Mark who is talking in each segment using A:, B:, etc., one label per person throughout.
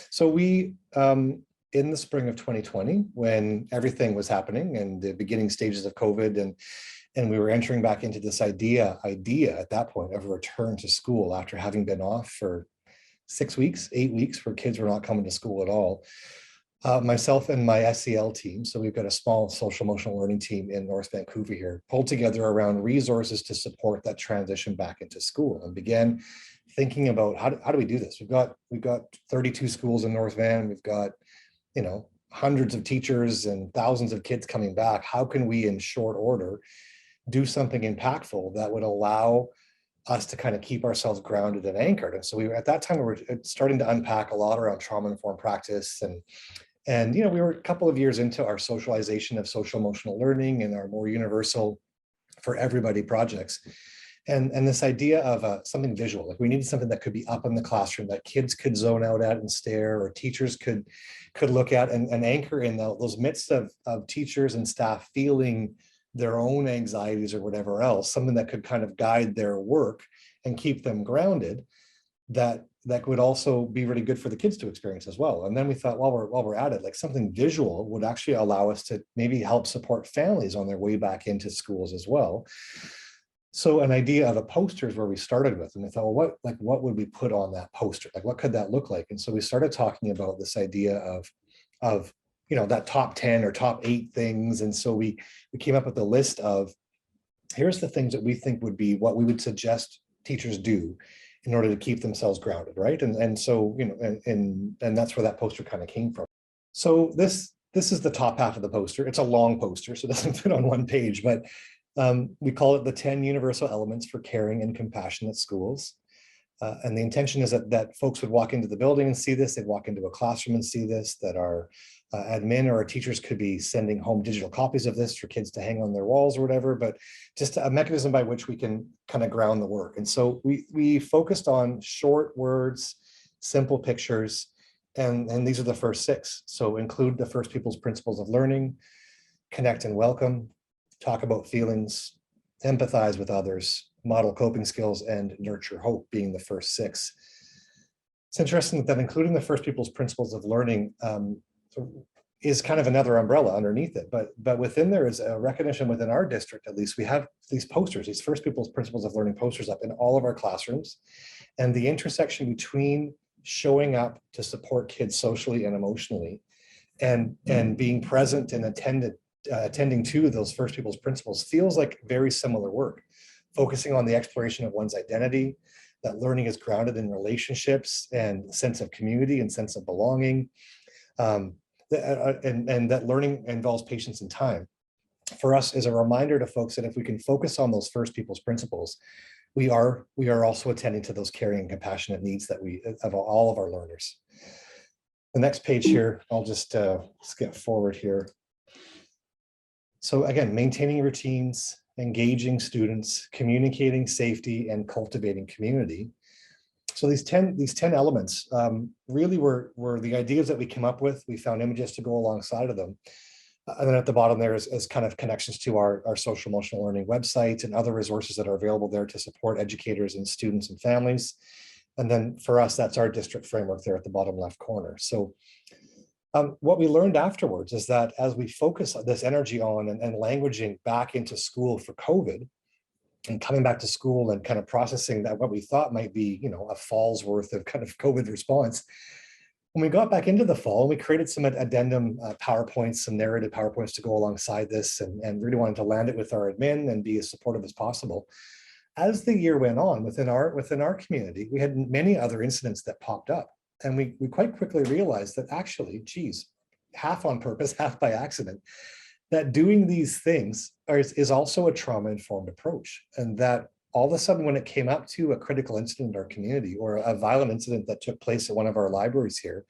A: So we, in the spring of 2020, when everything was happening and the beginning stages of COVID, and we were entering back into this idea at that point of a return to school after having been off for 6 weeks, 8 weeks, where kids were not coming to school at all. Myself and my SEL team, so we've got a small social emotional learning team in North Vancouver here, pulled together around resources to support that transition back into school, and began thinking about how do we do this? We've got 32 schools in North Van. We've got, hundreds of teachers and thousands of kids coming back. How can we, in short order, do something impactful that would allow us to kind of keep ourselves grounded and anchored? And so at that time, we were starting to unpack a lot around trauma-informed practice, and we were a couple of years into our socialization of social emotional learning and our more universal for everybody projects. And this idea of something visual, like we needed something that could be up in the classroom that kids could zone out at and stare, or teachers could look at and anchor in those midst of teachers and staff feeling their own anxieties or whatever else, something that could kind of guide their work and keep them grounded, that would also be really good for the kids to experience as well. And then we thought, while we're at it, like something visual would actually allow us to maybe help support families on their way back into schools as well. So an idea of a poster is where we started with, and we thought, well, what would we put on that poster? Like, what could that look like? And so we started talking about this idea of that top 10 or top 8 things. And so we came up with a list of, here's the things that we think would be what we would suggest teachers do in order to keep themselves grounded, right? And so, and that's where that poster kind of came from. So this is the top half of the poster. It's a long poster, so it doesn't fit on one page, but we call it the 10 universal elements for caring and compassionate schools. And the intention is that folks would walk into the building and see this, they'd walk into a classroom and see this, that our admin or our teachers could be sending home digital copies of this for kids to hang on their walls or whatever, but just a mechanism by which we can kind of ground the work. And so we focused on short words, simple pictures, and these are the first 6. So include the first people's principles of learning, connect and welcome, talk about feelings, empathize with others, model coping skills, and nurture hope being the first 6. It's interesting that including the first people's principles of learning is kind of another umbrella underneath it. But within there is a recognition within our district, at least, we have these posters, these first people's principles of learning posters up in all of our classrooms. And the intersection between showing up to support kids socially and emotionally and being present and attending to those first people's principles feels like very similar work, focusing on the exploration of one's identity, that learning is grounded in relationships and sense of community and sense of belonging, and that learning involves patience and time. For us, is a reminder to folks that if we can focus on those first people's principles, we are also attending to those caring and compassionate needs that we of all of our learners. The next page here, I'll just skip forward here. So again, maintaining routines, engaging students, communicating safety, and cultivating community. So these 10 elements really were the ideas that we came up with. We found images to go alongside of them. And then at the bottom there is kind of connections to our social emotional learning website and other resources that are available there to support educators and students and families. And then for us, that's our district framework there at the bottom left corner. So what we learned afterwards is that as we focus this energy on and languaging back into school for COVID and coming back to school and kind of processing that what we thought might be, a fall's worth of kind of COVID response, when we got back into the fall, we created some addendum PowerPoints, some narrative PowerPoints to go alongside this, and really wanted to land it with our admin and be as supportive as possible. As the year went on within our community, we had many other incidents that popped up. And we quite quickly realized that actually, geez, half on purpose, half by accident, that doing these things is also a trauma-informed approach. And that all of a sudden, when it came up to a critical incident in our community or a violent incident that took place at one of our libraries here,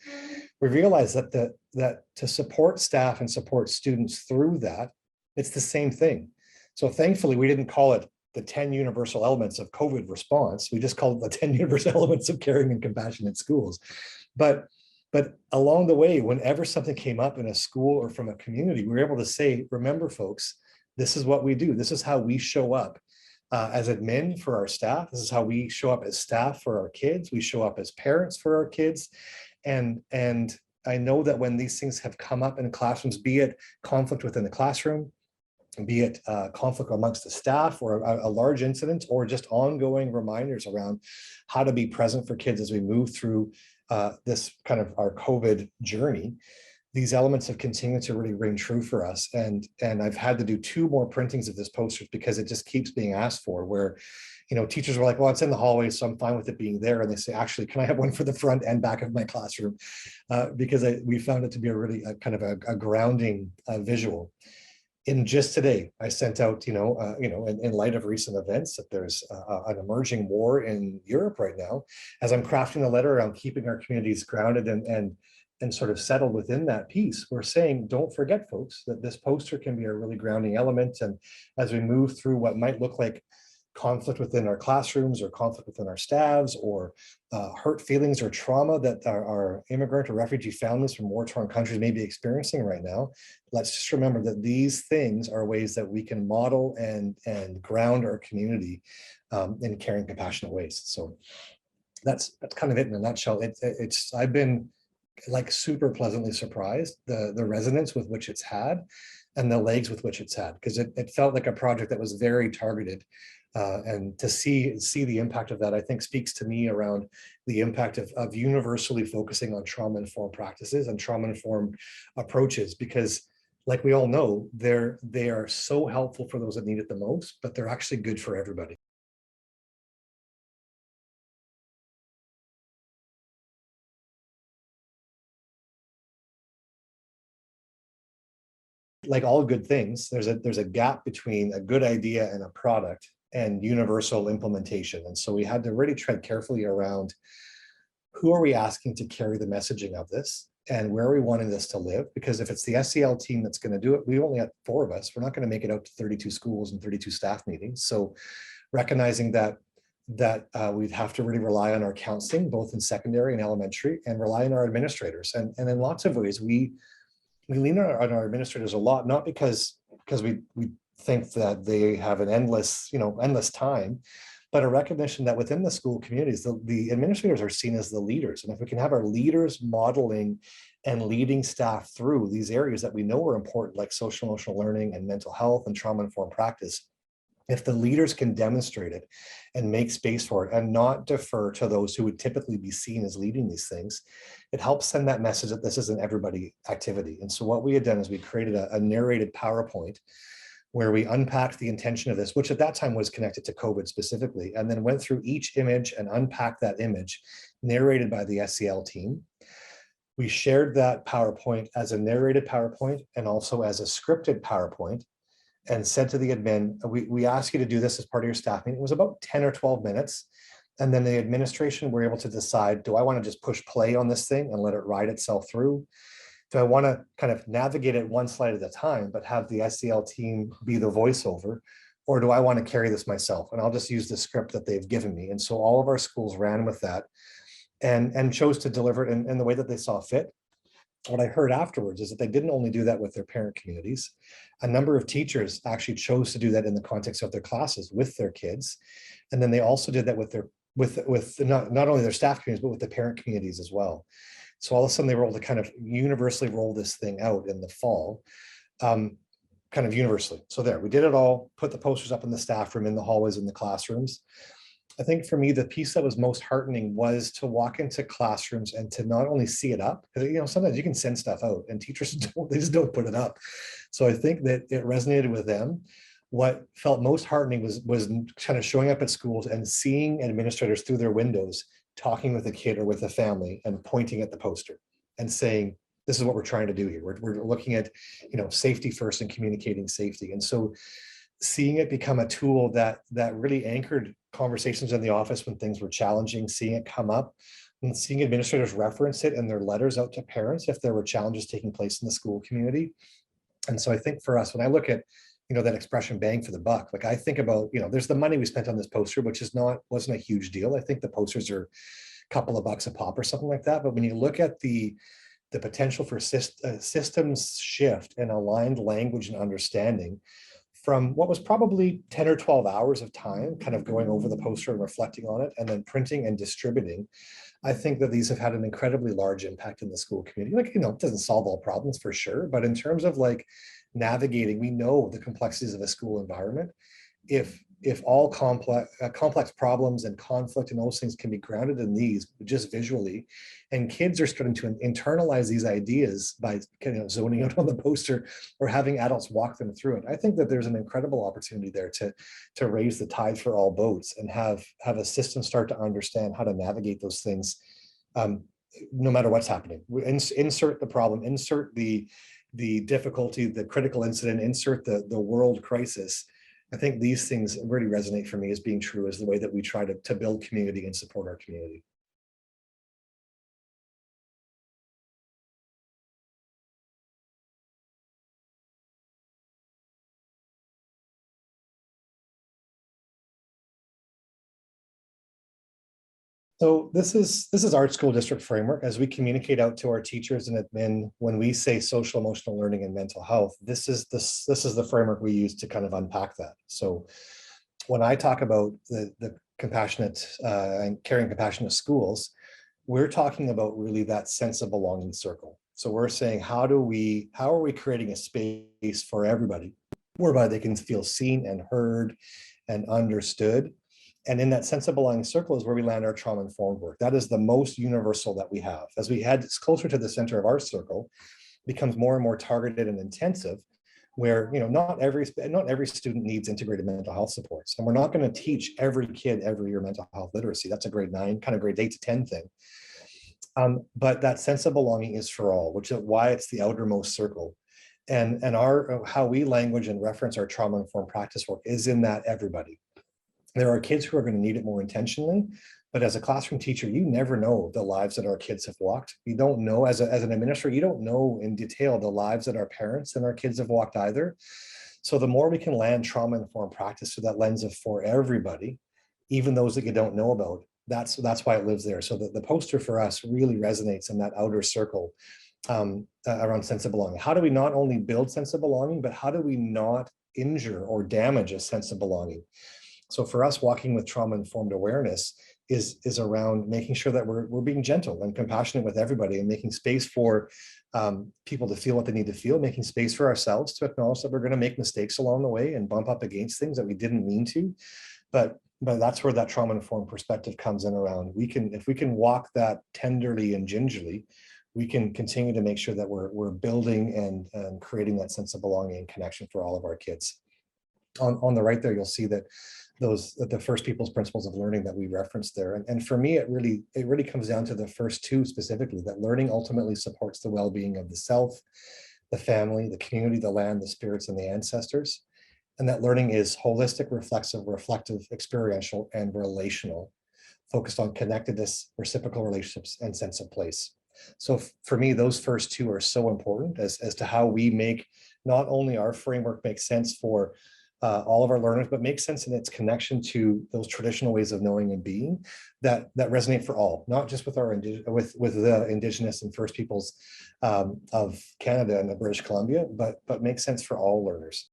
A: we realized that to support staff and support students through that, it's the same thing. So thankfully, we didn't call it the 10 universal elements of COVID response. We just called it the 10 universal elements of caring and compassionate schools. But along the way, whenever something came up in a school or from a community, we were able to say, remember folks, this is what we do. This is how we show up as admin for our staff. This is how we show up as staff for our kids. We show up as parents for our kids. And I know that when these things have come up in classrooms, be it conflict within the classroom, be it conflict amongst the staff, or a large incident, or just ongoing reminders around how to be present for kids as we move through this kind of our COVID journey, these elements have continued to really ring true for us. And I've had to do 2 more printings of this posters because it just keeps being asked for, where, teachers were like, well, it's in the hallway, so I'm fine with it being there. And they say, actually, can I have one for the front and back of my classroom? Because we found it to be a really kind of a grounding visual. In just today, I sent out, in light of recent events, that there's an emerging war in Europe right now. As I'm crafting a letter around keeping our communities grounded and sort of settled within that piece, we're saying, don't forget, folks, that this poster can be a really grounding element. And as we move through what might look like conflict within our classrooms, or conflict within our staffs, or hurt feelings or trauma that our immigrant or refugee families from war-torn countries may be experiencing right now, let's just remember that these things are ways that we can model and ground our community in caring, compassionate ways. So that's kind of it in a nutshell. I've been like super pleasantly surprised the resonance with which it's had and the legs with which it's had, because it felt like a project that was very targeted. And to see the impact of that, I think, speaks to me around the impact of universally focusing on trauma-informed practices and trauma-informed approaches, because like we all know, they are so helpful for those that need it the most, but they're actually good for everybody. Like all good things, there's a gap between a good idea and a product and universal implementation. And so we had to really tread carefully around who are we asking to carry the messaging of this, and where are we wanting this to live? Because if it's the SEL team that's going to do it, we only have 4 of us. We're not going to make it out to 32 schools and 32 staff meetings. So recognizing that we'd have to really rely on our counseling, both in secondary and elementary, and rely on our administrators. And in lots of ways, we lean on our administrators a lot, not because we think that they have an endless time, but a recognition that within the school communities, the administrators are seen as the leaders. And if we can have our leaders modeling and leading staff through these areas that we know are important, like social emotional learning and mental health and trauma-informed practice, if the leaders can demonstrate it and make space for it and not defer to those who would typically be seen as leading these things, it helps send that message that this is an everybody activity. And so what we had done is we created a narrated PowerPoint where we unpacked the intention of this, which at that time was connected to COVID specifically, and then went through each image and unpacked that image, narrated by the SEL team. We shared that PowerPoint as a narrated PowerPoint and also as a scripted PowerPoint, and said to the admin, we ask you to do this as part of your staff meeting. It was about 10 or 12 minutes. And then the administration were able to decide, do I want to just push play on this thing and let it ride itself through? Do I want to kind of navigate it one slide at a time, but have the SEL team be the voiceover? Or do I want to carry this myself? And I'll just use the script that they've given me. And so all of our schools ran with that and chose to deliver it in the way that they saw fit. What I heard afterwards is that they didn't only do that with their parent communities. A number of teachers actually chose to do that in the context of their classes with their kids. And then they also did that with not only their staff communities, but with the parent communities as well. So all of a sudden they were able to kind of universally roll this thing out in the fall, kind of universally. So there, we did it all, put the posters up in the staff room, in the hallways, in the classrooms. I think for me, the piece that was most heartening was to walk into classrooms and to not only see it up, because sometimes you can send stuff out and teachers just don't put it up. So I think that it resonated with them. What felt most heartening was kind of showing up at schools and seeing administrators through their windows, talking with a kid or with a family and pointing at the poster and saying, this is what we're trying to do here. We're looking at, safety first and communicating safety. And so seeing it become a tool that really anchored conversations in the office when things were challenging, seeing it come up and seeing administrators reference it in their letters out to parents if there were challenges taking place in the school community. And so I think for us, when I look at, that expression bang for the buck, like I think about, there's the money we spent on this poster, which wasn't a huge deal. I think the posters are a couple of bucks a pop or something like that. But when you look at the potential for systems shift and aligned language and understanding from what was probably 10 or 12 hours of time, kind of going over the poster and reflecting on it, and then printing and distributing, I think that these have had an incredibly large impact in the school community. Like, it doesn't solve all problems for sure, but in terms of like navigating, we know the complexities of a school environment. If all complex problems and conflict and those things can be grounded in these just visually, and kids are starting to internalize these ideas by zoning out on the poster or having adults walk them through it, I think that there's an incredible opportunity there to raise the tide for all boats and have a system start to understand how to navigate those things, no matter what's happening. Insert the problem, insert the difficulty, the critical incident, insert the world crisis. I think these things really resonate for me as being true as the way that we try to build community and support our community. So this is our school district framework as we communicate out to our teachers and admin. When we say social emotional learning and mental health, this is the framework we use to kind of unpack that. So when I talk about the compassionate and caring compassionate schools, we're talking about really that sense of belonging circle. So we're saying, how are we creating a space for everybody whereby they can feel seen and heard and understood. And in that sense of belonging circle is where we land our trauma-informed work. That is the most universal that we have. As we head closer to the center of our circle, becomes more and more targeted and intensive, where not every student needs integrated mental health supports. And we're not going to teach every kid every year mental health literacy. That's a grade 9, kind of grade 8 to 10 thing. But that sense of belonging is for all, which is why it's the outermost circle. And our how we language and reference our trauma-informed practice work is in that everybody. There are kids who are going to need it more intentionally, but as a classroom teacher, you never know the lives that our kids have walked. You don't know, as an administrator, you don't know in detail the lives that our parents and our kids have walked either. So the more we can land trauma-informed practice through that lens of for everybody, even those that you don't know about, that's why it lives there. So the poster for us really resonates in that outer circle around sense of belonging. How do we not only build sense of belonging, but how do we not injure or damage a sense of belonging? So for us, walking with trauma-informed awareness is around making sure that we're being gentle and compassionate with everybody and making space for people to feel what they need to feel, making space for ourselves to acknowledge that we're going to make mistakes along the way and bump up against things that we didn't mean to. But that's where that trauma-informed perspective comes in around. If we can walk that tenderly and gingerly, we can continue to make sure that we're building and creating that sense of belonging and connection for all of our kids. On the right there, you'll see that the first people's principles of learning that we referenced there. And for me, it really comes down to the first two specifically, that learning ultimately supports the well-being of the self, the family, the community, the land, the spirits, and the ancestors. And that learning is holistic, reflective, experiential, and relational, focused on connectedness, reciprocal relationships, and sense of place. So for me, those first two are so important as to how we make not only our framework make sense for all of our learners, but makes sense in its connection to those traditional ways of knowing and being that resonate for all, not just with the Indigenous and First Peoples of Canada and British Columbia, but makes sense for all learners.